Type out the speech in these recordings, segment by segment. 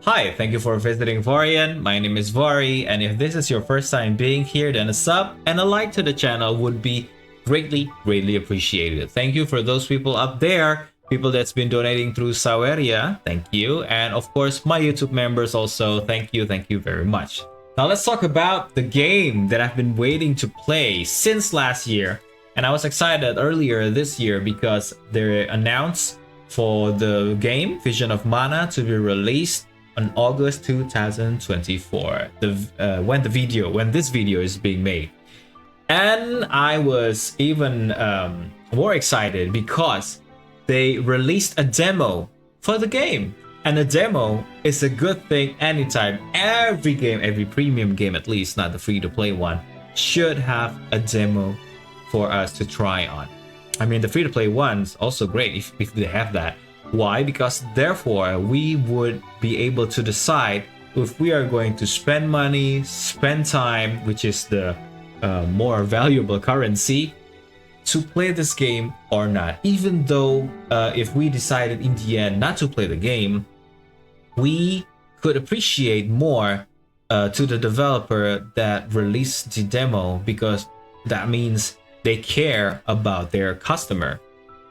Hi, thank you for visiting Varian. My name is Vari, and if this is your first time being here, then a sub and a like to the channel would be greatly appreciated. Thank you for those people up there, people that's been donating through Saweria, thank you. And of course, my YouTube members also, thank you very much. Now let's talk about the game that I've been waiting to play since last year. And I was excited earlier this year because they announced for the game Vision of Mana to be released on August 2024, when this video is being made. And I was even more excited because they released a demo for the game. And a demo is a good thing anytime. Every game, every premium game at least, not the free-to-play one, should have a demo for us to try on. I mean, the free-to-play one's also great if they have that. Why? Because therefore we would be able to decide if we are going to spend money, spend time, which is the more valuable currency, to play this game or not. Even though if we decided in the end not to play the game, we could appreciate more to the developer that released the demo, because that means they care about their customer.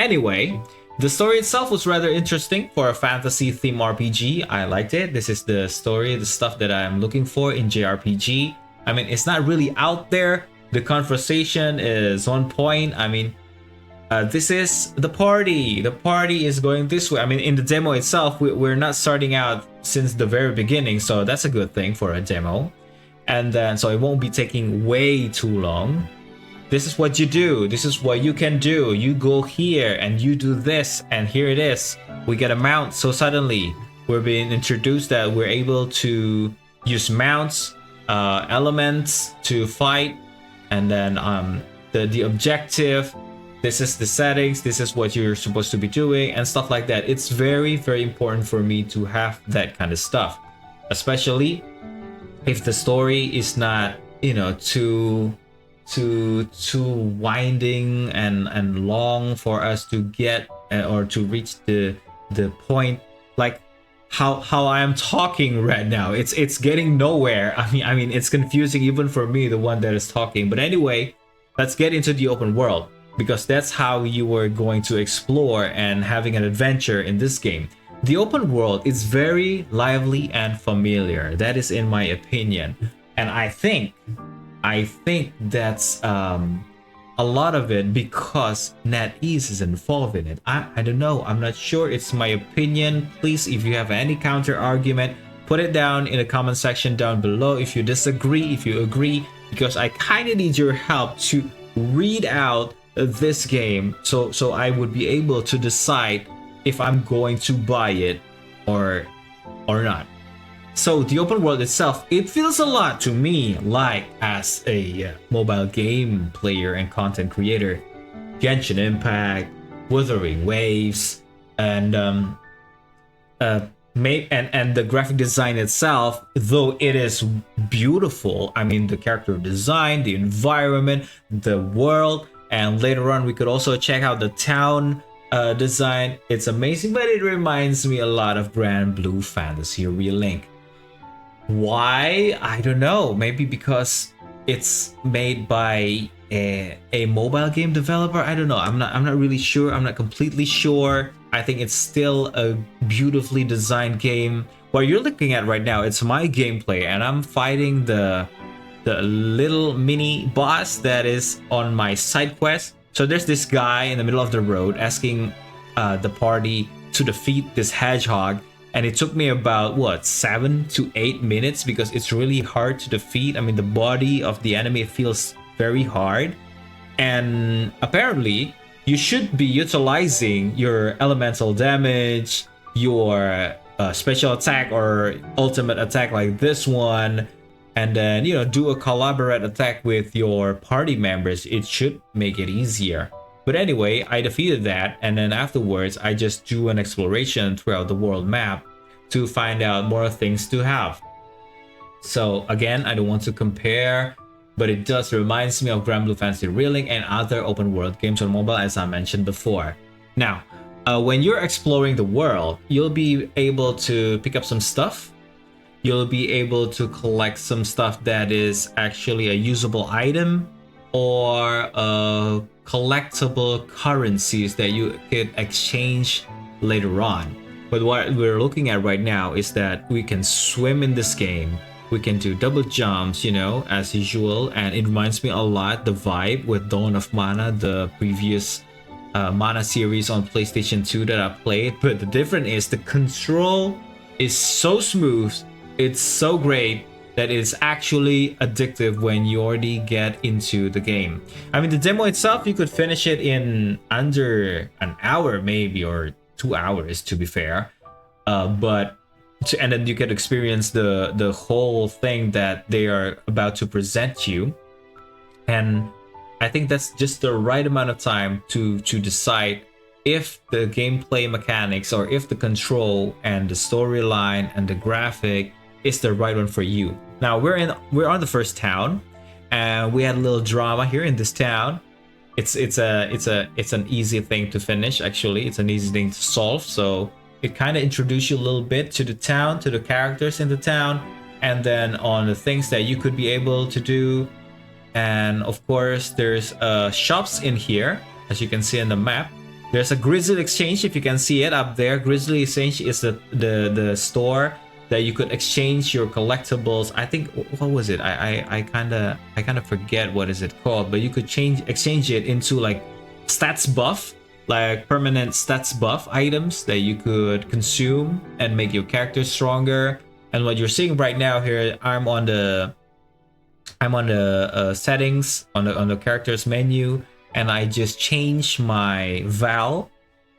Anyway, the story itself was rather interesting for a fantasy theme RPG. I liked it. This is the story, the stuff that I'm looking for in JRPG. I mean, it's not really out there. The conversation is on point. I mean, this is the party. The party is going this way. I mean, in the demo itself, we're not starting out since the very beginning. So that's a good thing for a demo. And then, so it won't be taking way too long. This is what you do. This is what you can do. You go here and you do this, and here it is. We get a mount. So suddenly we're being introduced that we're able to use mounts, elements to fight, and then the objective. This is the settings. This is what you're supposed to be doing and stuff like that. It's very important for me to have that kind of stuff, especially if the story is not, you know, too winding and long for us to get or to reach the point, like how I am talking right now. It's getting nowhere. I mean it's confusing even for me, the one that is talking. But anyway, let's get into the open world, because that's how you are going to explore and having an adventure in this game. The open world is very lively and familiar. That is in my opinion, and I think that's a lot of it because NetEase is involved in it. I don't know. I'm not sure. It's my opinion. Please, if you have any counter argument, put it down in the comment section down below. If you disagree, if you agree, because I kind of need your help to read out this game, so I would be able to decide if I'm going to buy it or not. So the open world itself, it feels a lot to me like, as a mobile game player and content creator, Genshin Impact, Wuthering Waves, and the graphic design itself, though it is beautiful. I mean, the character design, the environment, the world, and later on we could also check out the town design. It's amazing, but it reminds me a lot of Grand Blue Fantasy Relink. Why? I don't know. Maybe because it's made by a mobile game developer. I don't know. I'm not really sure. I'm not completely sure. I think it's still a beautifully designed game. What you're looking at right now, it's my gameplay, and I'm fighting the little mini boss that is on my side quest. So there's this guy in the middle of the road asking the party to defeat this hedgehog. And it took me about, what, 7 to 8 minutes, because it's really hard to defeat. I mean, the body of the enemy feels very hard. And apparently, you should be utilizing your elemental damage, your special attack or ultimate attack like this one, and then, you know, do a collaborate attack with your party members. It should make it easier. But anyway, I defeated that, and then afterwards I just do an exploration throughout the world map to find out more things to have. So again, I don't want to compare, but it does reminds me of Grand Blue Fantasy Relink and other open world games on mobile, as I mentioned before. Now, when you're exploring the world, you'll be able to pick up some stuff. You'll be able to collect some stuff that is actually a usable item or collectible currencies that you could exchange later on. But what we're looking at right now is that we can swim in this game. We can do double jumps, you know, as usual. And it reminds me a lot the vibe with Dawn of Mana, the previous Mana series on PlayStation 2 that I played. But the difference is the control is so smooth. It's so great that it's actually addictive when you already get into the game. I mean, the demo itself, you could finish it in under an hour maybe, or 2 hours to be fair. And then you can experience the whole thing that they are about to present you. And I think that's just the right amount of time to decide if the gameplay mechanics or if the control and the storyline and the graphic is the right one for you. Now we're on the first town, and we had a little drama here in this town. It's an easy thing to finish. Actually, it's an easy thing to solve. So it kind of introduces you a little bit to the town, to the characters in the town, and then on the things that you could be able to do. And of course, there's shops in here, as you can see on the map. There's a Grizzly Exchange, if you can see it up there. Grizzly Exchange is the store that you could exchange your collectibles. I think, what was it? I kind of forget what is it called, but you could exchange it into like stats buff, like permanent stats buff items that you could consume and make your character stronger. And what you're seeing right now here, I'm on the settings on the characters menu, and I just changed my Val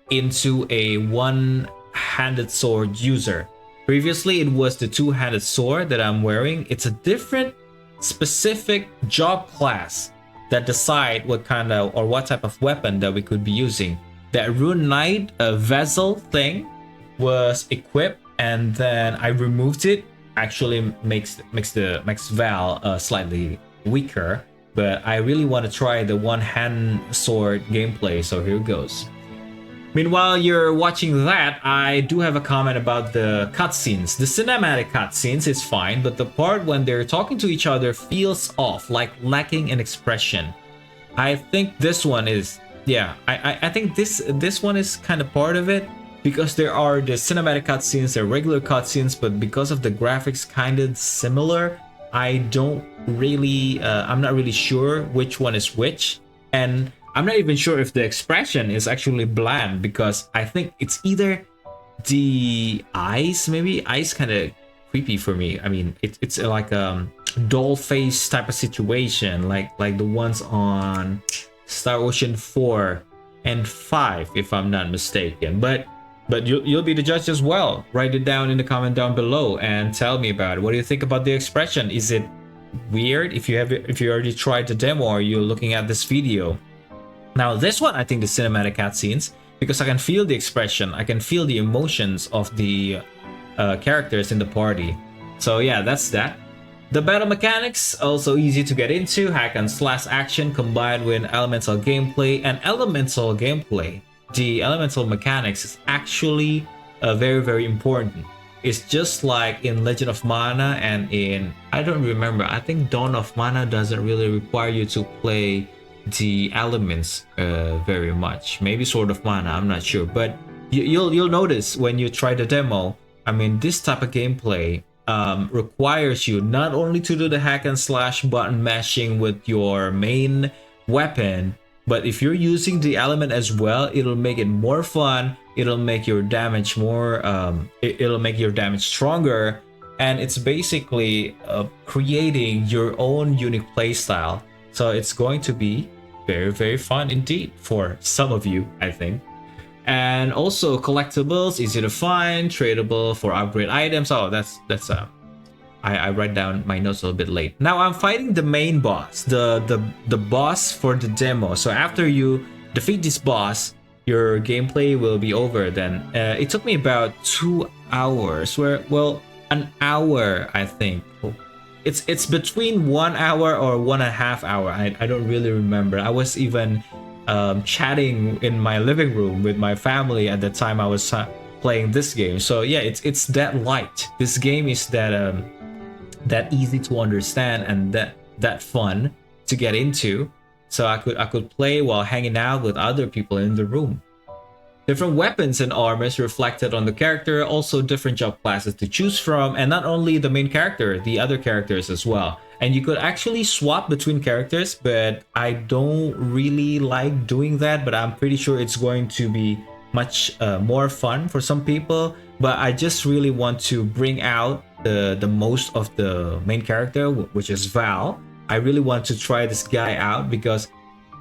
into a one-handed sword user. Previously, it was the two-handed sword that I'm wearing. It's a different specific job class that decide what kind of or what type of weapon that we could be using. That Rune Knight vessel thing was equipped, and then I removed it. Actually makes Val slightly weaker, but I really want to try the one-hand sword gameplay, so here it goes. Meanwhile, you're watching that, I do have a comment about the cutscenes. The cinematic cutscenes is fine, but the part when they're talking to each other feels off, like lacking in expression. I think this one is, yeah, I think this one is kind of part of it, because there are the cinematic cutscenes, the regular cutscenes, but because of the graphics kind of similar, I'm not really sure which one is which. And I'm not even sure if the expression is actually bland, because I think it's either the eyes, maybe. Eyes kind of creepy for me. I mean, it's like a doll face type of situation, like the ones on Star Ocean 4 and 5, if I'm not mistaken. But you'll be the judge as well. Write it down in the comment down below and tell me about it. What do you think about the expression? Is it weird if you already tried the demo or you're looking at this video? Now this one, I think the cinematic cutscenes, because I can feel the expression, I can feel the emotions of the characters in the party. So yeah, that's that. The battle mechanics, also easy to get into. Hack and slash action combined with elemental gameplay. And elemental gameplay, the elemental mechanics is actually very, very important. It's just like in Legend of Mana and in, I don't remember, I think Dawn of Mana doesn't really require you to play the elements very much. Maybe Sword of Mana, I'm not sure, but you'll notice when you try the demo, I mean, this type of gameplay requires you not only to do the hack and slash button mashing with your main weapon, but if you're using the element as well, it'll make it more fun, it'll make your damage more it'll make your damage stronger, and it's basically creating your own unique playstyle. So it's going to be very, very fun indeed for some of you, I think. And also collectibles, easy to find, tradable for upgrade items. Oh, that's I write down my notes a little bit late. Now I'm fighting the main boss, the boss for the demo. So after you defeat this boss, your gameplay will be over. Then it took me about 2 hours, an hour, I think. It's between 1 hour or 1.5 hours. I don't really remember. I was even chatting in my living room with my family at the time I was playing this game. So yeah, it's that light. This game is that easy to understand and that fun to get into. So I could play while hanging out with other people in the room. Different weapons and armors reflected on the character, also different job classes to choose from, and not only the main character, the other characters as well. And you could actually swap between characters, but I don't really like doing that, but I'm pretty sure it's going to be much more fun for some people. But I just really want to bring out the most of the main character, which is Val. I really want to try this guy out because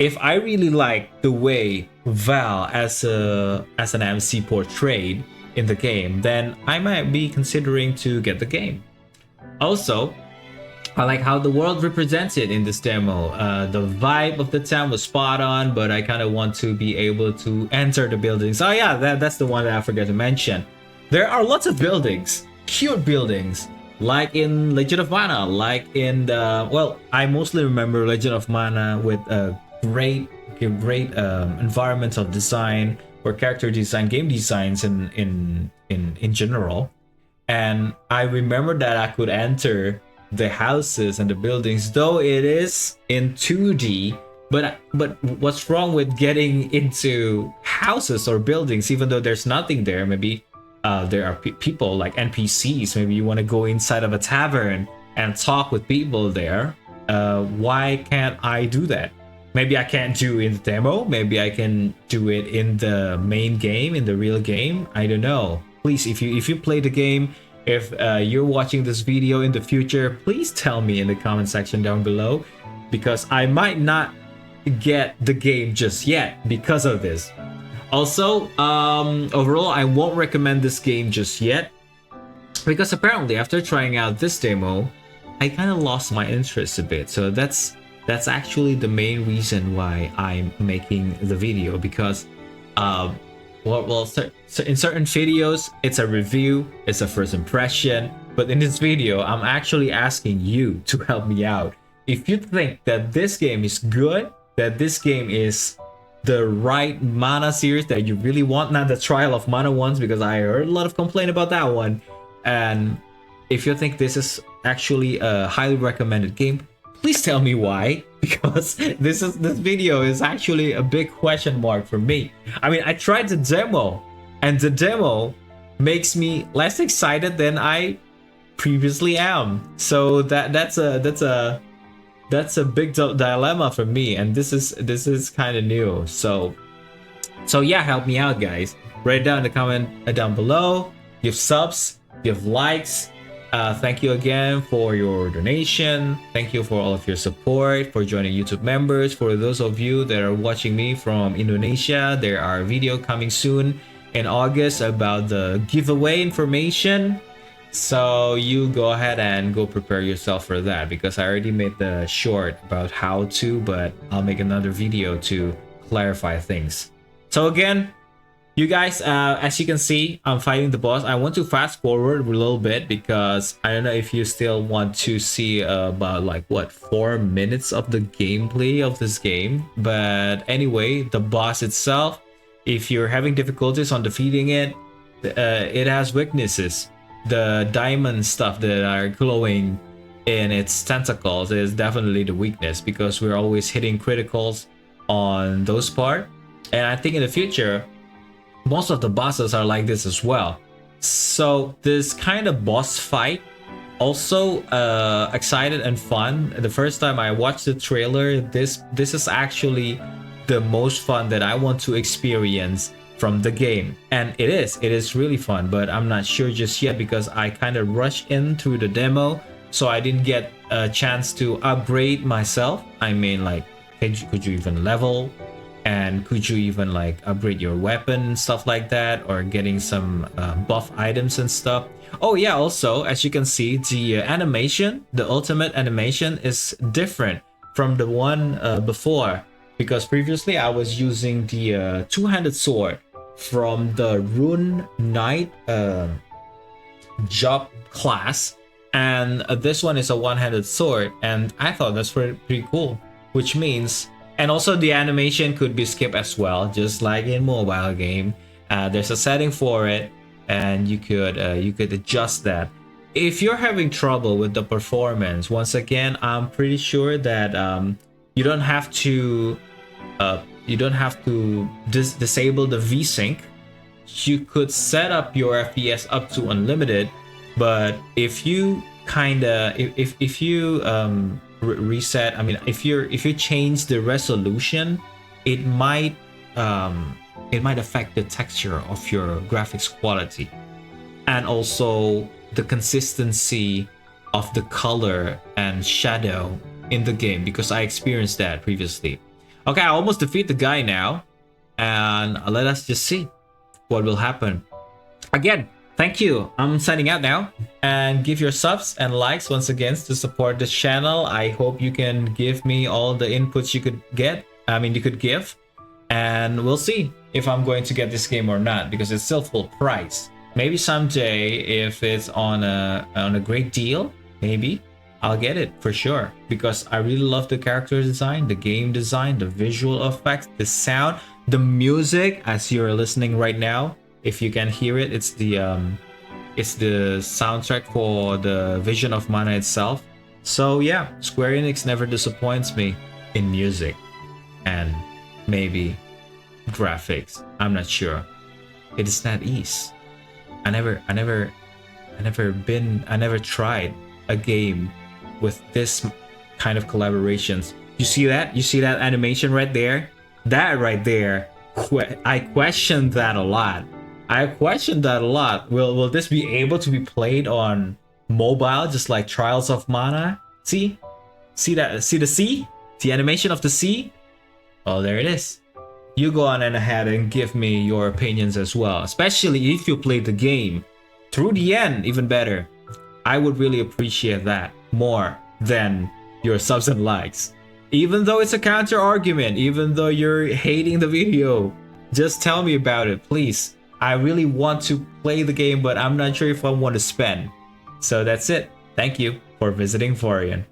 if I really like the way Val as an MC portrayed in the game, then I might be considering to get the game. Also, I like how the world represented in this demo. The vibe of the town was spot on, but I kind of want to be able to enter the buildings. Oh yeah, that's the one that I forgot to mention. There are lots of buildings, cute buildings, like in Legend of Mana, like in the, well, I mostly remember Legend of Mana with a great environmental design or character design, game designs in general. And I remember that I could enter the houses and the buildings, though it is in 2D. But what's wrong with getting into houses or buildings, even though there's nothing there? Maybe there are people like NPCs. Maybe you want to go inside of a tavern and talk with people there. Why can't I do that? Maybe I can't do it in the demo. Maybe I can do it in the main game, in the real game. I don't know. Please, if you play the game, if you're watching this video in the future, please tell me in the comment section down below, because I might not get the game just yet because of this. Also, overall, I won't recommend this game just yet because apparently after trying out this demo, I kind of lost my interest a bit. So that's actually the main reason why I'm making the video, because well, in certain videos it's a review, it's a first impression, but in this video I'm actually asking you to help me out. If you think that this game is good, that this game is the right Mana series that you really want, not the Trial of Mana ones, because I heard a lot of complaint about that one, and if you think this is actually a highly recommended game, please tell me why, because this video is actually a big question mark for me. I mean, I tried the demo, and the demo makes me less excited than I previously am. So that's a big dilemma for me, and this is kind of new. So yeah, help me out, guys. Write down in the comment down below. Give subs, give likes. Thank you again for your donation. Thank you for all of your support, for joining YouTube members. For those of you that are watching me from Indonesia, there are video coming soon in August about the giveaway information. So you go ahead and go prepare yourself for that, because I already made the short about how to, but I'll make another video to clarify things. So again, you guys, as you can see, I'm fighting the boss. I want to fast forward a little bit because I don't know if you still want to see about like what 4 minutes of the gameplay of this game. But anyway, the boss itself, if you're having difficulties on defeating it, it has weaknesses. The diamond stuff that are glowing in its tentacles is definitely the weakness, because we're always hitting criticals on those part. And I think in the future, most of the bosses are like this as well. So this kind of boss fight also excited and fun. The first time I watched the trailer, this is actually the most fun that I want to experience from the game, and it is really fun. But I'm not sure just yet because I kind of rushed in through the demo, so I didn't get a chance to upgrade myself. I mean, like, could you even level? And could you even like upgrade your weapon and stuff like that, or getting some buff items and stuff? Oh yeah, also, as you can see, the animation, the ultimate animation is different from the one before, because previously I was using the two-handed sword from the Rune Knight job class, and this one is a one-handed sword, and I thought that's pretty cool, which means And also the animation could be skipped as well, just like in mobile game. There's a setting for it, and you could adjust that. If you're having trouble with the performance, once again, I'm pretty sure that you don't have to disable the VSync. You could set up your FPS up to unlimited, but if you reset, I mean, if you change the resolution, it might affect the texture of your graphics quality, and also the consistency of the color and shadow in the game, because I experienced that previously. Okay, I almost defeat the guy now, and let us just see what will happen. Again, thank you. I'm signing out now, and give your subs and likes once again to support this channel. I hope you can give me all the inputs you could give, and we'll see if I'm going to get this game or not, because it's still full price. Maybe someday, if it's on a great deal, maybe I'll get it for sure, because I really love the character design, the game design, the visual effects, the sound, the music. As you're listening right now, if you can hear it, it's the soundtrack for the Vision of Mana itself. So yeah, Square Enix never disappoints me in music and maybe graphics. I'm not sure. It is not easy. I never tried a game with this kind of collaborations. You see that? You see that animation right there? That right there, I questioned that a lot. Will this be able to be played on mobile, just like Trials of Mana? See that? See the sea? The animation of the sea? Oh, there it is. You go on and ahead and give me your opinions as well, especially if you played the game through the end, even better. I would really appreciate that more than your subs and likes. Even though it's a counter argument, even though you're hating the video, just tell me about it, please. I really want to play the game, but I'm not sure if I want to spend. So that's it. Thank you for visiting Vorian.